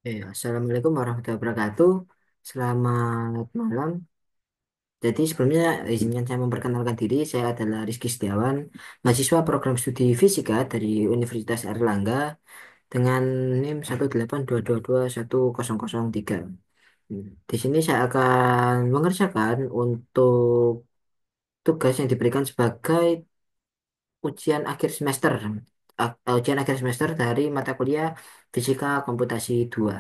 Assalamualaikum warahmatullahi wabarakatuh. Selamat malam. Jadi sebelumnya izinkan saya memperkenalkan diri. Saya adalah Rizky Setiawan, mahasiswa program studi fisika dari Universitas Airlangga dengan NIM 182221003. Di sini saya akan mengerjakan untuk tugas yang diberikan sebagai ujian akhir semester. Ujian akhir semester dari mata kuliah Fisika Komputasi 2.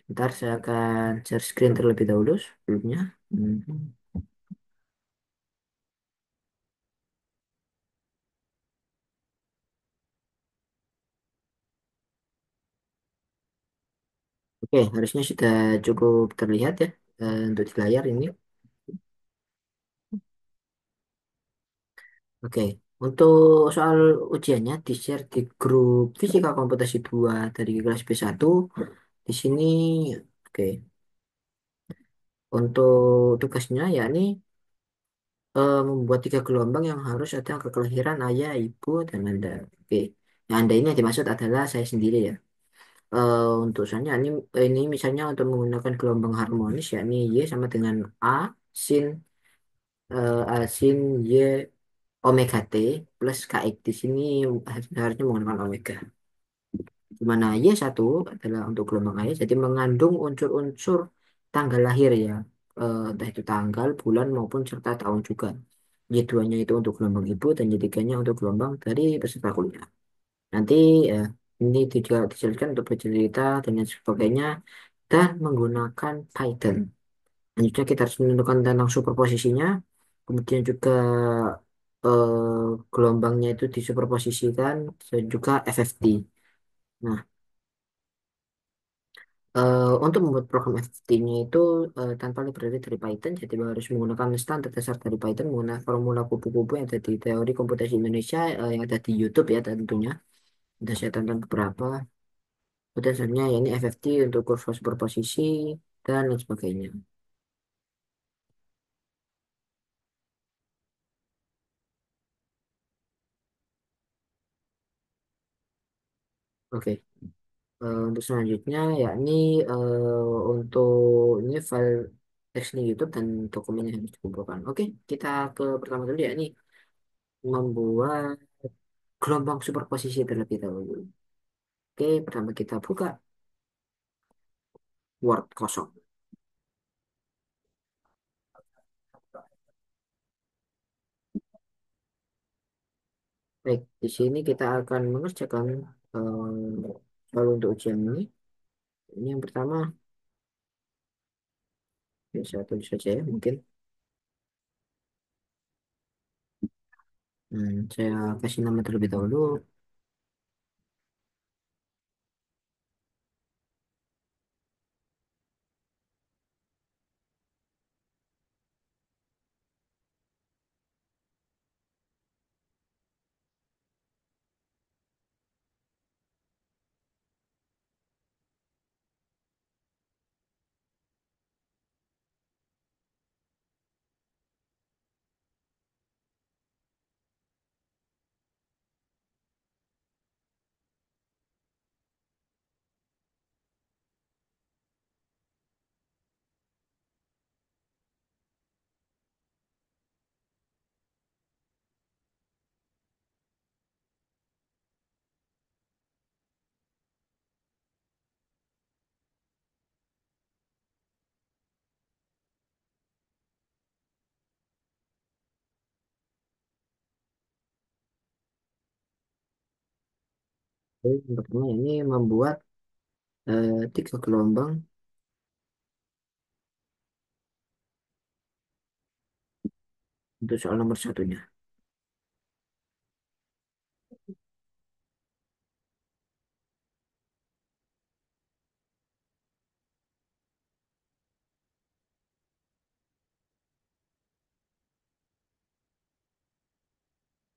Sebentar, saya akan share screen terlebih dahulu sebelumnya. Mhm. Oke, harusnya sudah cukup terlihat ya untuk di layar ini. Oke, untuk soal ujiannya di-share di grup Fisika Komputasi 2 dari kelas B1. Di sini, oke, untuk tugasnya yakni membuat tiga gelombang yang harus ada kekelahiran ayah, ibu, dan anda. Oke, yang anda ini yang dimaksud adalah saya sendiri ya. Untuk misalnya ini misalnya untuk menggunakan gelombang harmonis yakni Y sama dengan A sin sin Y omega T plus KX di sini harusnya menggunakan omega. Di mana Y1 adalah untuk gelombang air jadi mengandung unsur-unsur tanggal lahir ya. Entah itu tanggal, bulan maupun serta tahun juga. Y2-nya itu untuk gelombang ibu dan Y3-nya untuk gelombang dari peserta kuliah. Nanti eh, ini juga dijelaskan untuk bercerita dan lain sebagainya dan menggunakan Python. Selanjutnya kita harus menentukan tentang superposisinya. Kemudian juga gelombangnya itu disuperposisikan dan juga FFT. Nah, untuk membuat program FFT-nya itu tanpa library dari Python, jadi harus menggunakan standar dasar dari Python, menggunakan formula kupu-kupu yang ada di teori komputasi Indonesia yang ada di YouTube ya tentunya. Sudah saya tonton beberapa. Kemudian selanjutnya ya ini FFT untuk kurva superposisi dan lain sebagainya. Oke, untuk selanjutnya yakni untuk ini file teksnya YouTube dan dokumen yang harus dikumpulkan. Oke, kita ke pertama dulu yakni membuat gelombang superposisi terlebih dahulu. Oke, pertama kita buka Word kosong. Baik, di sini kita akan mengerjakan soal untuk ujian ini. Ini yang pertama, ya, saya tulis saja ya mungkin. Saya kasih nama terlebih dahulu. Oke, yang pertama ini membuat tiga gelombang untuk soal nomor satunya.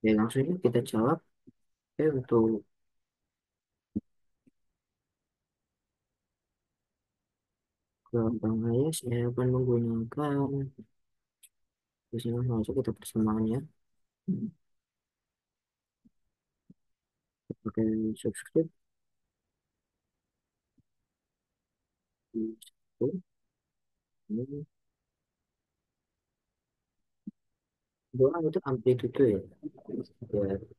Ya, langsung aja kita jawab. Oke, untuk gelombang air saya akan menggunakan di sini langsung kita persamaan ya. Pakai subscript. Ini doang itu amplitude ya.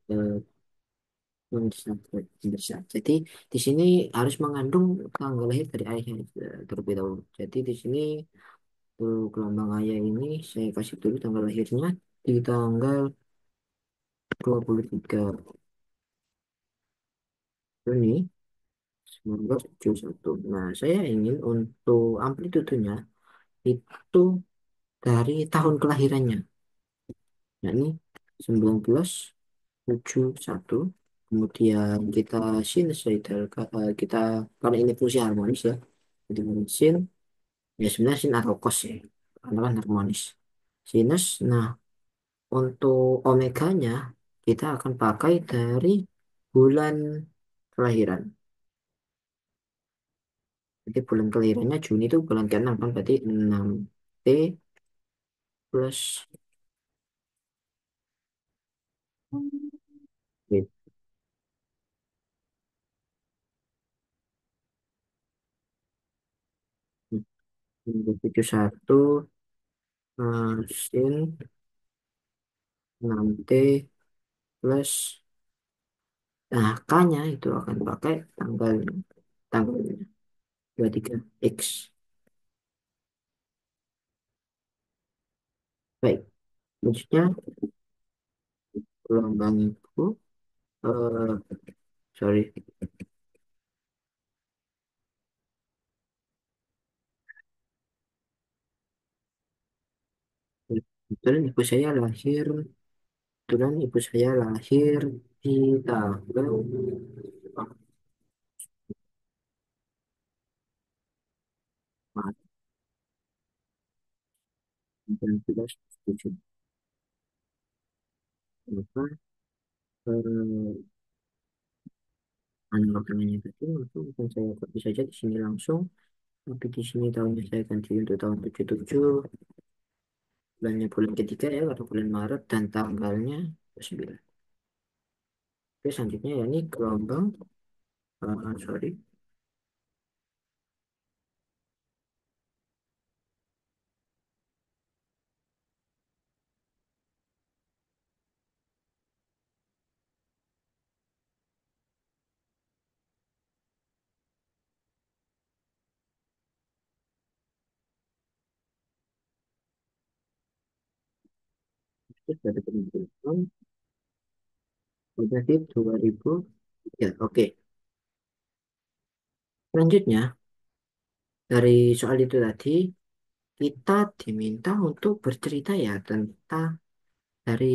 Ya, eh, bisa, bisa. Jadi di sini harus mengandung tanggal lahir dari ayah terlebih dahulu. Jadi di sini tuh gelombang ayah ini saya kasih dulu tanggal lahirnya di tanggal 23 Juni 1971. Nah, saya ingin untuk amplitudenya itu dari tahun kelahirannya. Nah, ini 1971. Kemudian kita sinusoidal, kita karena ini fungsi harmonis ya. Jadi sin, ya sebenarnya sin atau cos ya. Karena kan harmonis. Sinus, nah untuk omeganya kita akan pakai dari bulan kelahiran. Jadi bulan kelahirannya Juni itu bulan ke-6 kan berarti 6T plus wait, 71 sin 6T plus, nah K-nya itu akan pakai tanggalnya 23 X. Baik, maksudnya gelombang itu eh sorry, kebetulan ibu saya lahir kebetulan ibu saya lahir di tanggal Maret 1907. Maka analog namanya tadi maka bukan saya copy saja di sini langsung, tapi di sini tahunnya saya ganti untuk tahun 77, bulannya bulan ketiga ya atau bulan Maret, dan tanggalnya 9. Oke, selanjutnya ya ini gelombang sorry, itu dari penentuan berarti 2003. Oke, selanjutnya dari soal itu tadi kita diminta untuk bercerita ya tentang dari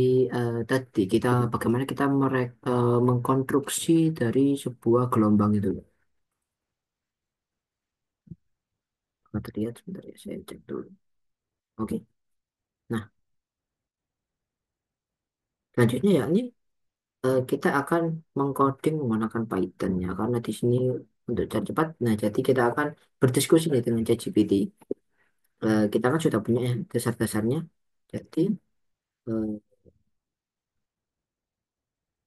tadi kita bagaimana kita mengkonstruksi dari sebuah gelombang itu. Kalau terlihat sebentar ya saya cek dulu. Oke. Nah, selanjutnya ya ini kita akan mengcoding menggunakan Python ya karena di sini untuk cari cepat. Nah, jadi kita akan berdiskusi nih dengan ChatGPT. Kita kan sudah punya ya dasar-dasarnya. Jadi eh,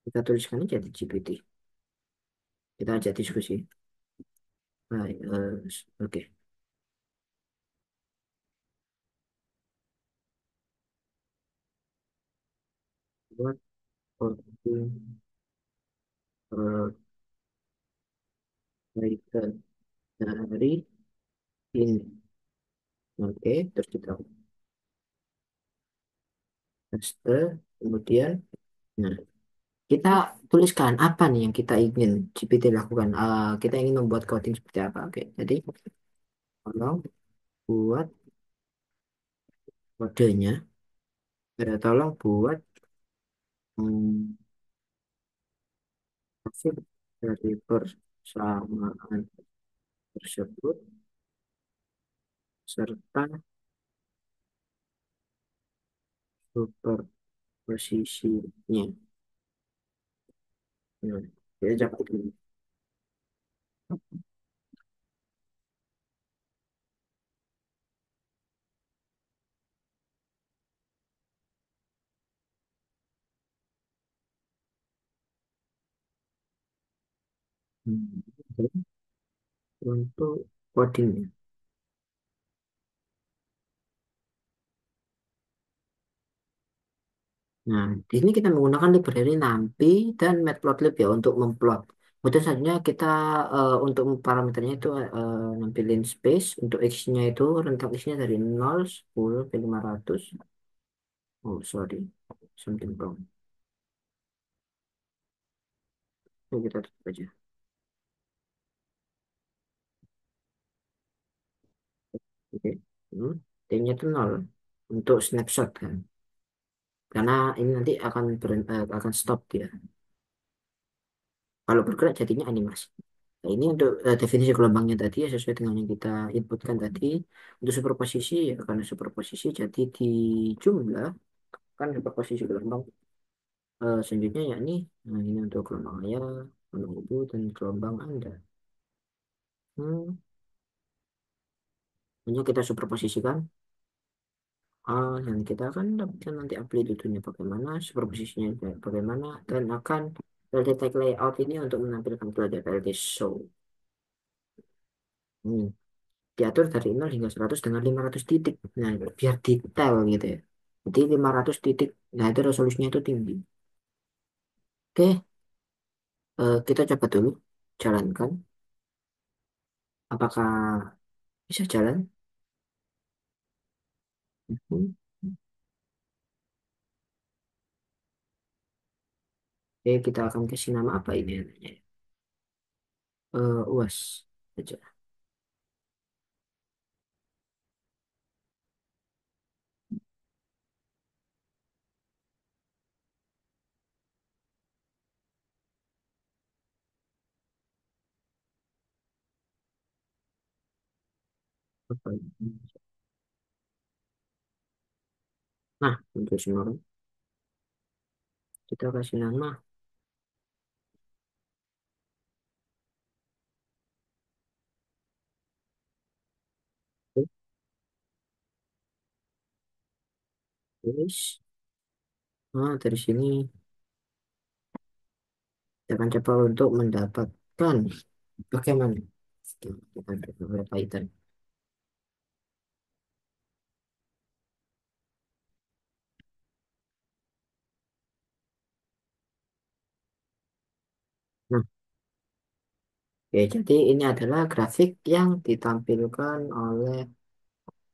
kita tuliskan aja di GPT. Kita ajak diskusi. Baik, oke. Buat coding eh, Python dari ini. Oke, terus kita paste. Kemudian, nah, kita tuliskan apa nih yang kita ingin GPT lakukan. Kita ingin membuat coding seperti apa. Oke, jadi tolong buat kodenya. Tolong buat hmm, hasil dari persamaan tersebut serta superposisinya. Nah, ya, dapat dulu. Hmm, jadi untuk codingnya. Nah, di sini kita menggunakan library NumPy dan Matplotlib ya untuk memplot. Kemudian selanjutnya kita untuk parameternya itu nampilin space. Untuk X-nya itu rentang X-nya dari 0, 10, ke 500. Oh, sorry. Something wrong. Oke, kita tutup aja. Oke. Hmm. T-nya itu 0 untuk snapshot kan. Karena ini nanti akan akan stop dia. Kalau bergerak jadinya animasi. Nah, ini untuk definisi gelombangnya tadi ya sesuai dengan yang kita inputkan tadi. Untuk superposisi ya karena superposisi jadi di jumlah kan superposisi gelombang. Selanjutnya ya ini untuk gelombang ayah, gelombang ibu dan gelombang anda. Ini kita superposisikan. Dan kita akan dapatkan nanti amplitude-nya bagaimana, superposisinya juga bagaimana, dan akan PLT tag layout ini untuk menampilkan PLT PLT show. Hmm. Diatur dari 0 hingga 100 dengan 500 titik. Nah, biar detail gitu ya. Jadi 500 titik, nah itu resolusinya itu tinggi. Oke, kita coba dulu jalankan. Apakah bisa jalan? Mhm. Oke, kita akan kasih nama apa ini namanya? UAS saja. Apa ini? Nah, untuk semua kita kasih nama. Oke, tulis. Nah, dari sini kita akan coba untuk mendapatkan bagaimana. Kita coba Python. Nah, oke, jadi ini adalah grafik yang ditampilkan oleh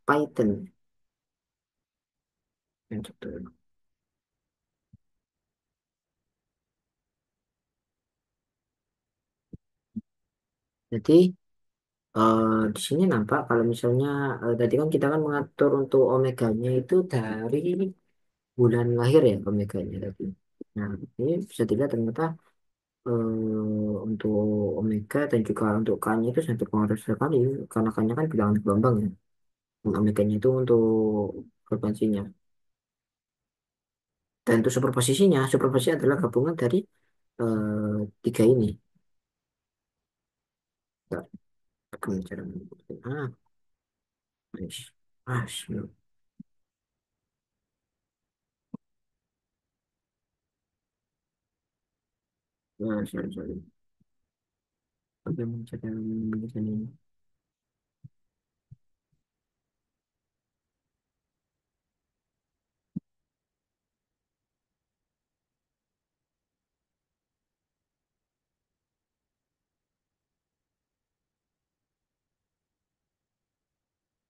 Python. Yang betul. Jadi di sini nampak kalau misalnya tadi kan kita kan mengatur untuk omeganya itu dari bulan lahir ya omeganya tadi. Nah, ini bisa dilihat ternyata untuk omega dan juga untuk K-nya itu sangat berpengaruh sekali karena K-nya kan bilangan gelombang ya. Dan omeganya itu untuk frekuensinya. Dan untuk superposisinya, superposisi adalah gabungan dari tiga ini. Bentar, bagaimana cara menyebutkan? Nice. No. Sorry. Bagaimana cara menyebutkan ini?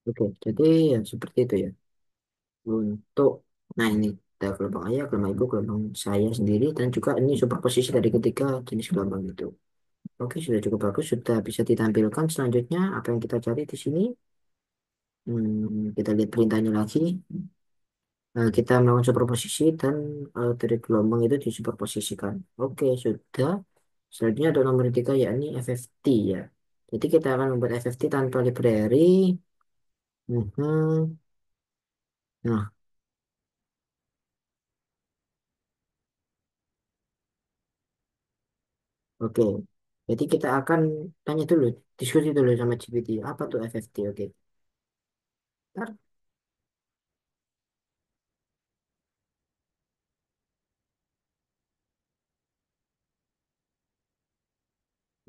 Oke, jadi ya seperti itu ya. Untuk, nah ini ada gelombang ayah, gelombang ibu, gelombang saya sendiri, dan juga ini superposisi dari ketiga jenis gelombang itu. Oke, sudah cukup bagus, sudah bisa ditampilkan. Selanjutnya, apa yang kita cari di sini? Kita lihat perintahnya lagi. Kita melakukan superposisi dan dari gelombang itu disuperposisikan. Oke, sudah. Selanjutnya ada nomor tiga yakni FFT ya. Jadi kita akan membuat FFT tanpa library. Mhm. Nah, oke. Jadi kita akan tanya dulu, diskusi dulu sama GPT. Apa tuh FFT? Oke. Ntar.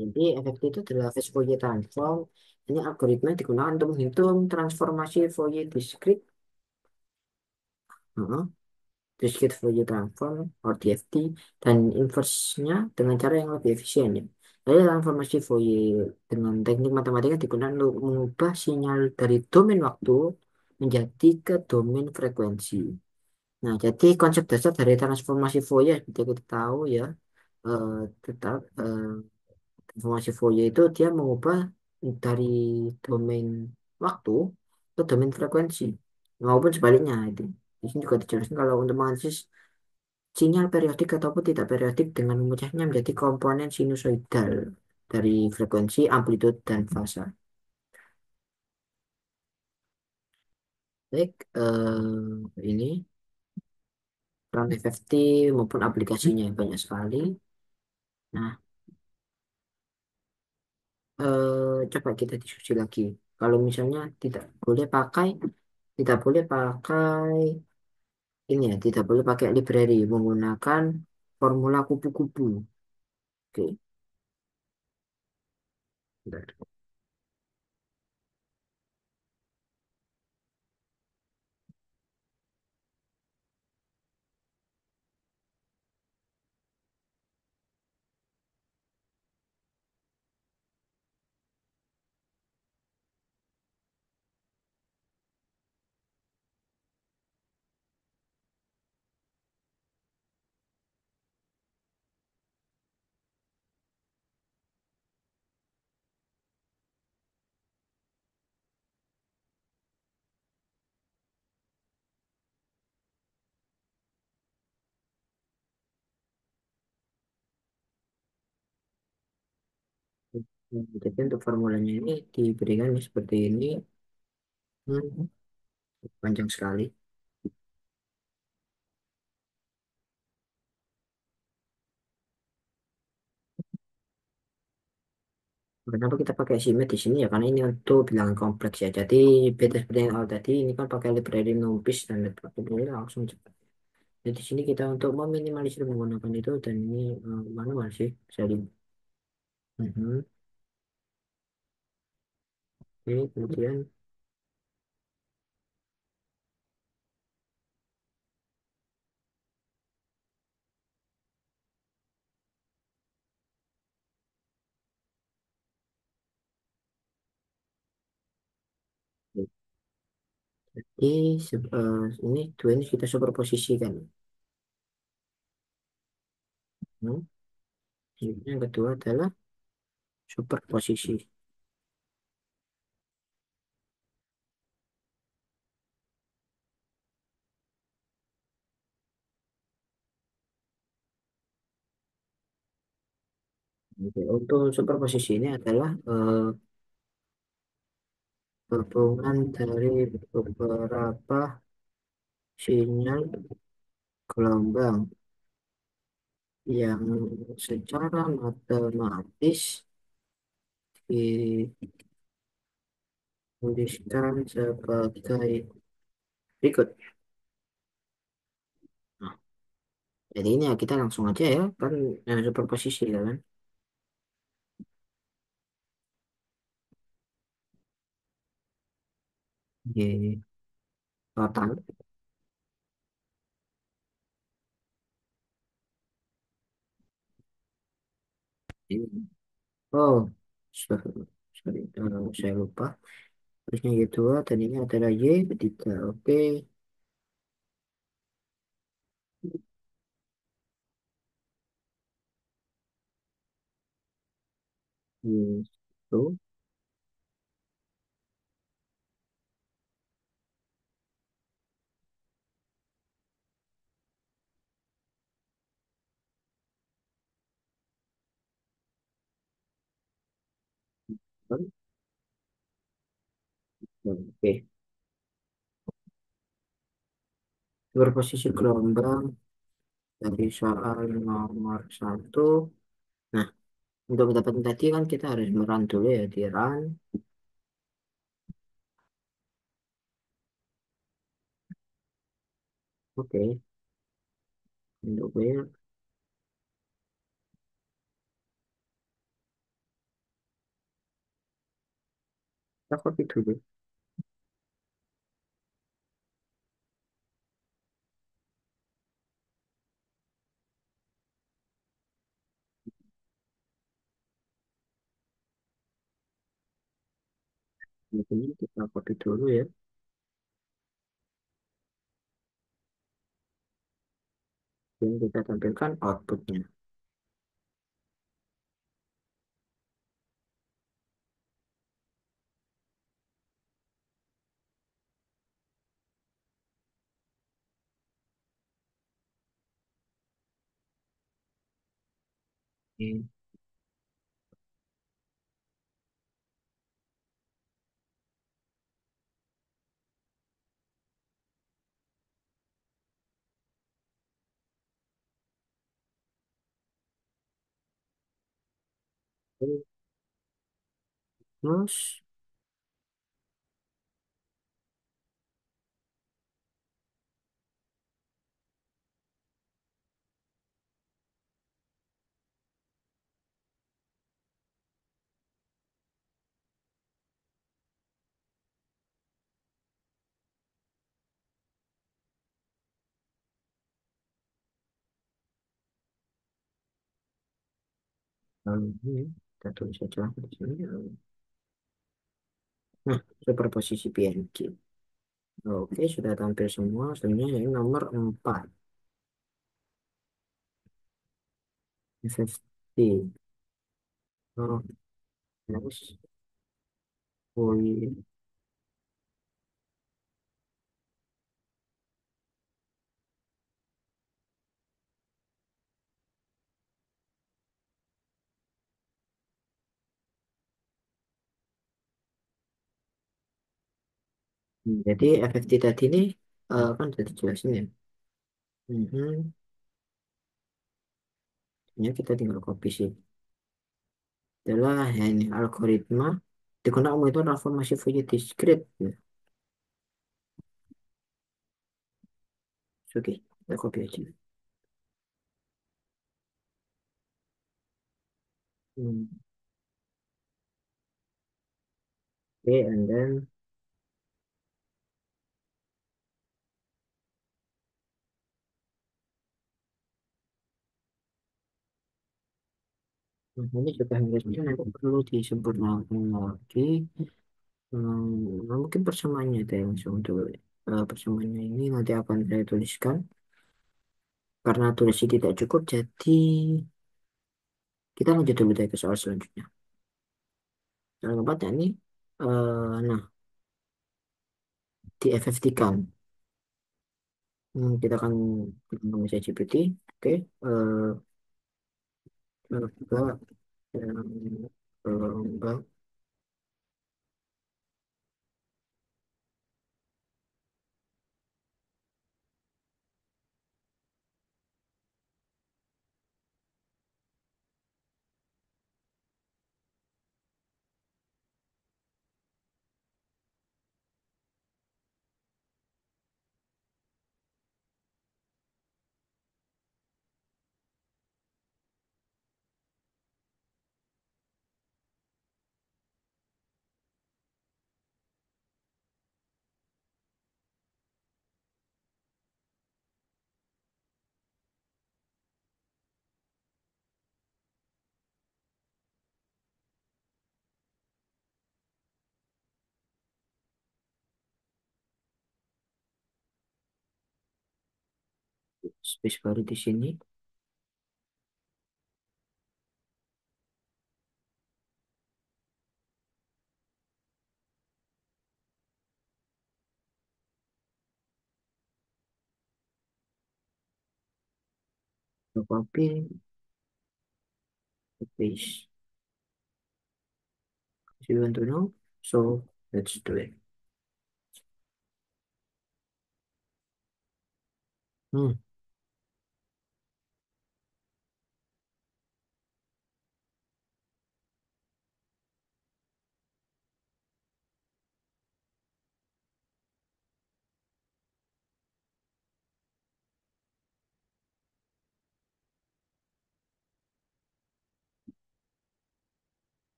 Jadi FFT itu adalah fast Fourier transform. Ini algoritma yang digunakan untuk menghitung transformasi Fourier discrete. Heeh. discrete Fourier transform or DFT, dan inverse-nya dengan cara yang lebih efisien ya. Jadi transformasi Fourier dengan teknik matematika digunakan untuk mengubah sinyal dari domain waktu menjadi ke domain frekuensi. Nah, jadi konsep dasar dari transformasi Fourier seperti kita tahu ya, eh, tetap transformasi Fourier itu dia mengubah dari domain waktu ke domain frekuensi, maupun sebaliknya itu. Di sini juga dijelaskan kalau untuk menganalisis sinyal periodik ataupun tidak periodik dengan memecahnya menjadi komponen sinusoidal dari frekuensi, amplitude, dan fasa. Baik, ini peran FFT maupun aplikasinya banyak sekali. Nah, coba kita diskusi lagi. Kalau misalnya tidak boleh pakai ini ya, tidak boleh pakai library, menggunakan formula kupu-kupu. Oke, bentar. Jadi untuk formulanya ini diberikan seperti ini. Hmm, panjang sekali. Kenapa kita pakai simet di sini ya? Karena ini untuk bilangan kompleks ya. Jadi beda seperti yang awal tadi, ini kan pakai library numpis dan library langsung cepat. Jadi di sini kita untuk meminimalisir menggunakan itu, dan ini manual sih. Bisa di. Mhm. Oke, kemudian ini dua ini kita superposisikan. Hmm. Yang kedua adalah superposisi. Oke, untuk superposisi ini adalah gabungan dari beberapa sinyal gelombang yang secara matematis dituliskan sebagai berikut. Nah, jadi ini ya kita langsung aja ya, kan superposisi ya kan. Di total. Oh, sorry, sorry, saya lupa. Terusnya Y2 dan ini adalah Y3. Oke, Y1. Oke, superposisi gelombang dari soal nomor satu. Nah, untuk mendapatkan tadi kan kita harus merun dulu ya, di run. Oke, untuk wheel kita copy dulu. Ini kita copy dulu ya, dan kita tampilkan outputnya. Oke. Terus, ini kita tulis saja di sini. Nah, superposisi PNG. Oke, sudah tampil semua. Selanjutnya ini nomor 4. FFT. Oh, terus. Oh, iya. Jadi FFT tadi ini kan sudah dijelasin ya. Mhm. Ya, kita tinggal copy sih. Adalah ya ini algoritma digunakan itu transformasi Fourier discrete. Ya. Oke, kita copy aja. Hmm. Oke, and then ini juga harusnya nanti perlu disempurnakan lagi. Nah, mungkin persamaannya deh langsung dulu. Persamaannya ini nanti akan saya tuliskan karena durasi tidak cukup, jadi kita lanjut dulu deh ke soal selanjutnya. Soal keempat ya ini, nah di FFT kan, kita akan menggunakan ChatGPT. Oke, juga lomba. Space baru di sini. Copy, paste. If you want to know, so let's do it. Hmm.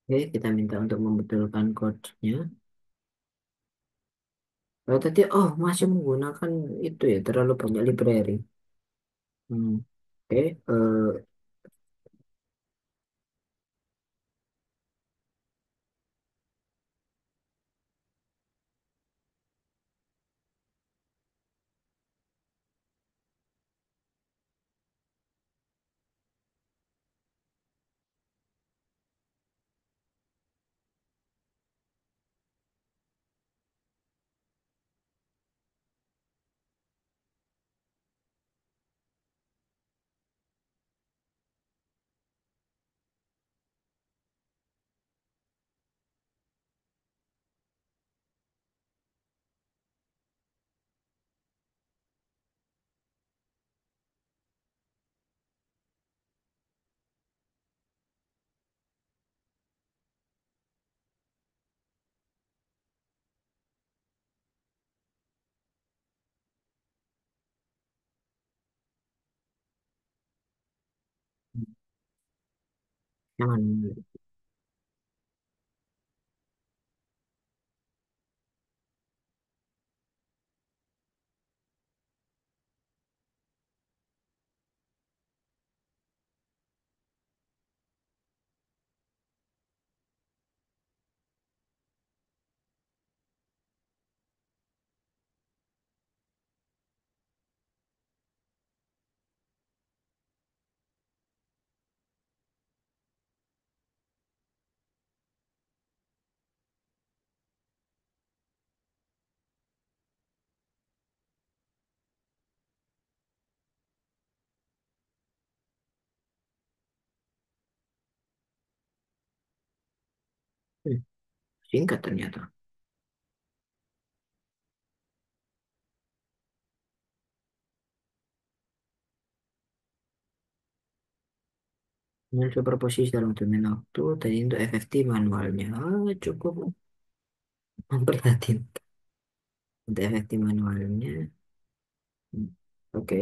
Oke, kita minta untuk membetulkan code-nya. Oh, tadi, oh, masih menggunakan itu ya, terlalu banyak library. Hmm. Oke, Yang mana? Hmm, singkat ternyata. Dengan superposisi dalam domain waktu, tadi untuk FFT manualnya cukup memprihatinkan. Untuk FFT manualnya, hmm, oke.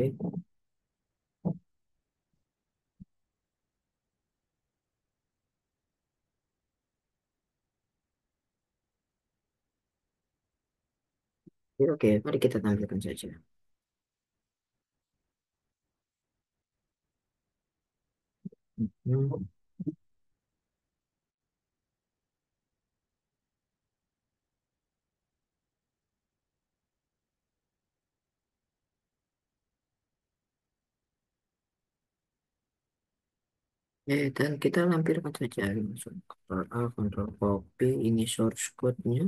Ya, oke, mari kita tampilkan saja. Hmm, dan kita lampirkan saja langsung Ctrl A, Ctrl copy, ini source code-nya.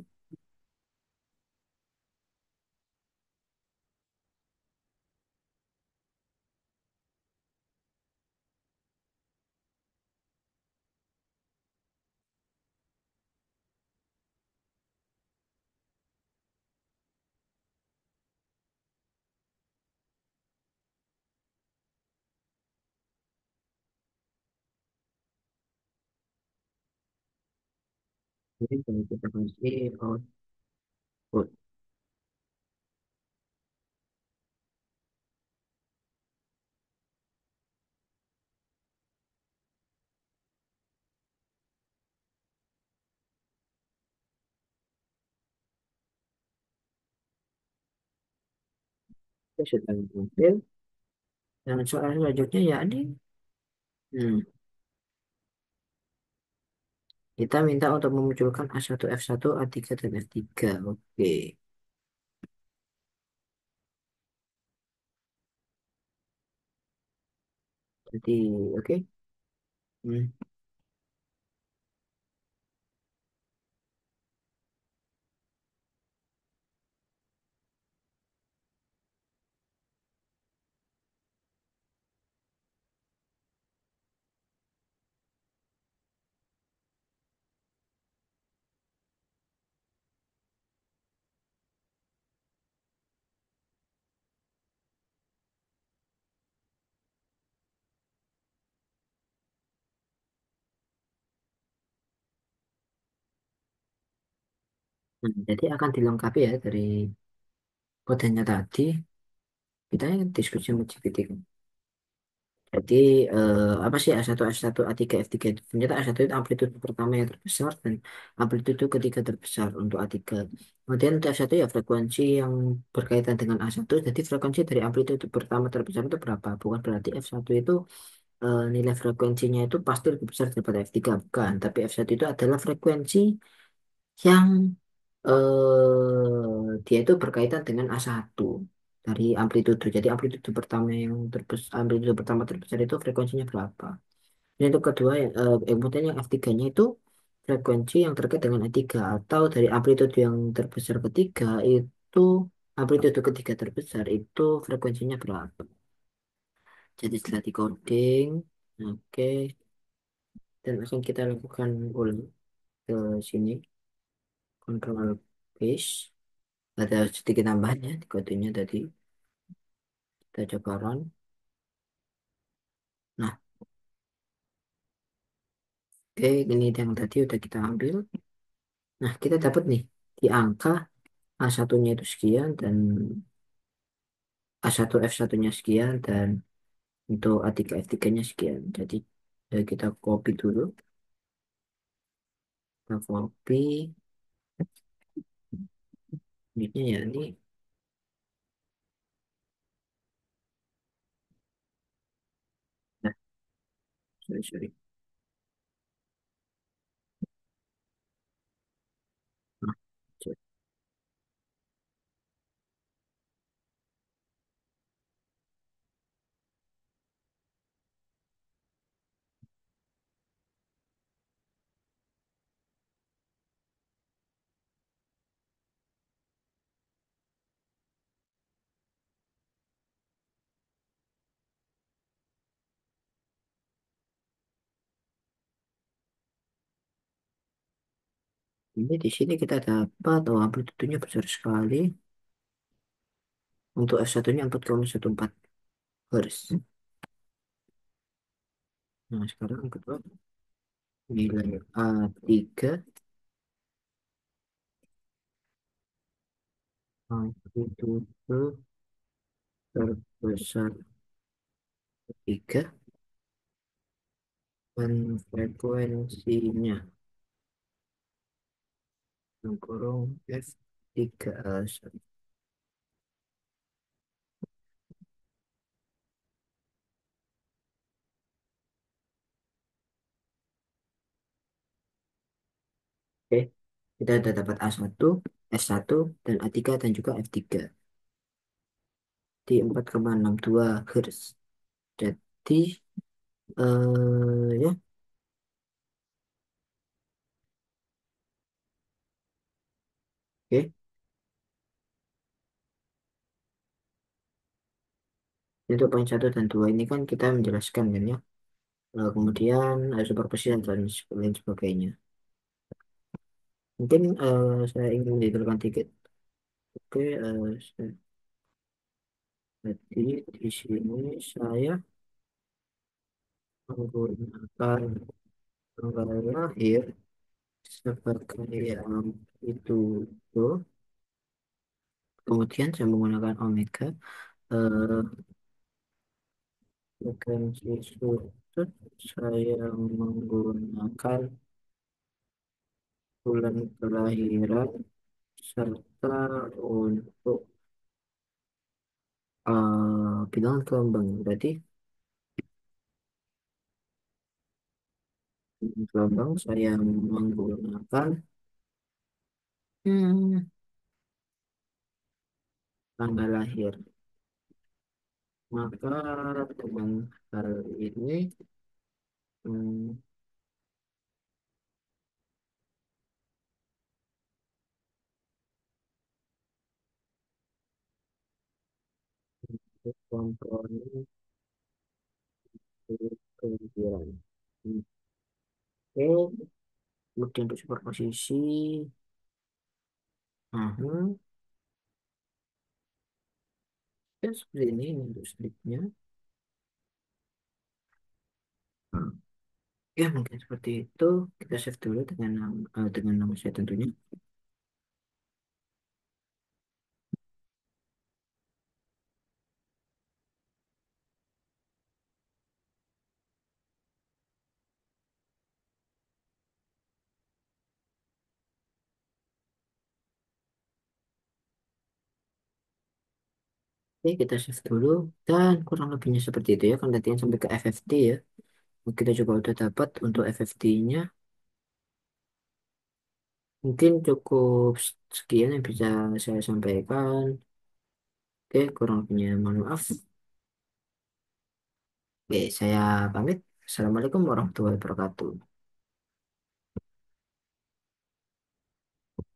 Jadi kalau kita kasih output, kita sudah tampil. Dan soal selanjutnya ya ini, hmm, kita minta untuk memunculkan A1, F1, A3, dan F3. Oke, jadi oke. Hmm, jadi akan dilengkapi ya dari kodenya tadi. Kita diskusi sama GPT kan. Jadi apa sih A1, F1, A3, F3 itu? Ternyata A1 itu amplitude pertama yang terbesar dan amplitude ketiga terbesar untuk A3. Kemudian untuk F1 ya frekuensi yang berkaitan dengan A1. Jadi frekuensi dari amplitude pertama terbesar itu berapa? Bukan berarti F1 itu nilai frekuensinya itu pasti lebih besar daripada F3. Bukan. Tapi F1 itu adalah frekuensi yang dia itu berkaitan dengan A1 dari amplitudo. Jadi amplitudo pertama yang terbesar, amplitudo pertama terbesar itu frekuensinya berapa? Dan untuk kedua, kemudian yang F3-nya itu frekuensi yang terkait dengan E3 atau dari amplitudo yang terbesar ketiga itu amplitudo ketiga terbesar itu frekuensinya berapa? Jadi setelah di coding, oke, dan akan kita lakukan ulang ke sini, Control paste. Ada sedikit tambahannya di kodenya tadi. Kita coba run. Nah, oke, ini yang tadi udah kita ambil. Nah, kita dapat nih di angka A1-nya itu sekian dan A1 F1-nya sekian dan untuk A3 F3-nya sekian. Jadi Ya, kita copy dulu. Kita copy. Ini ya, ini. Nah, sorry, sorry. Nah, cek. Ini di sini kita dapat, oh, amplitudonya besar sekali. Untuk S1-nya 4,14 Hz. Nah, sekarang yang kedua, nilai A3 amplitude terbesar ketiga dan frekuensinya yang kurung F3. Oke, kita sudah dapat A1, S1, dan A3, dan juga F3 di 4,62 Hz. Jadi, ya, oke. Untuk poin 1 dan 2 ini kan kita menjelaskan kan ya. Kemudian ada supervisi dan lain sebagainya. Mungkin saya ingin mendetailkan dikit. Oke, jadi di sini saya menggunakan tanggal lahir sebagai itu tuh. Kemudian saya menggunakan omega, eh, frekuensi sudut saya menggunakan bulan kelahiran serta untuk bilangan gelombang. Berarti gelombang saya menggunakan hmm, tanggal lahir. Maka dengan hal ini hmm, komponen kelenturan. Oke, kemudian untuk superposisi, nah, ya seperti ini untuk stripnya. Nah, ya mungkin seperti itu. Kita save dulu dengan nama saya tentunya. Oke, kita save dulu dan kurang lebihnya seperti itu ya. Kan latihan sampai ke FFT ya. Kita coba udah dapat untuk FFT-nya. Mungkin cukup sekian yang bisa saya sampaikan. Oke, kurang lebihnya mohon maaf. Oke, saya pamit. Assalamualaikum warahmatullahi wabarakatuh.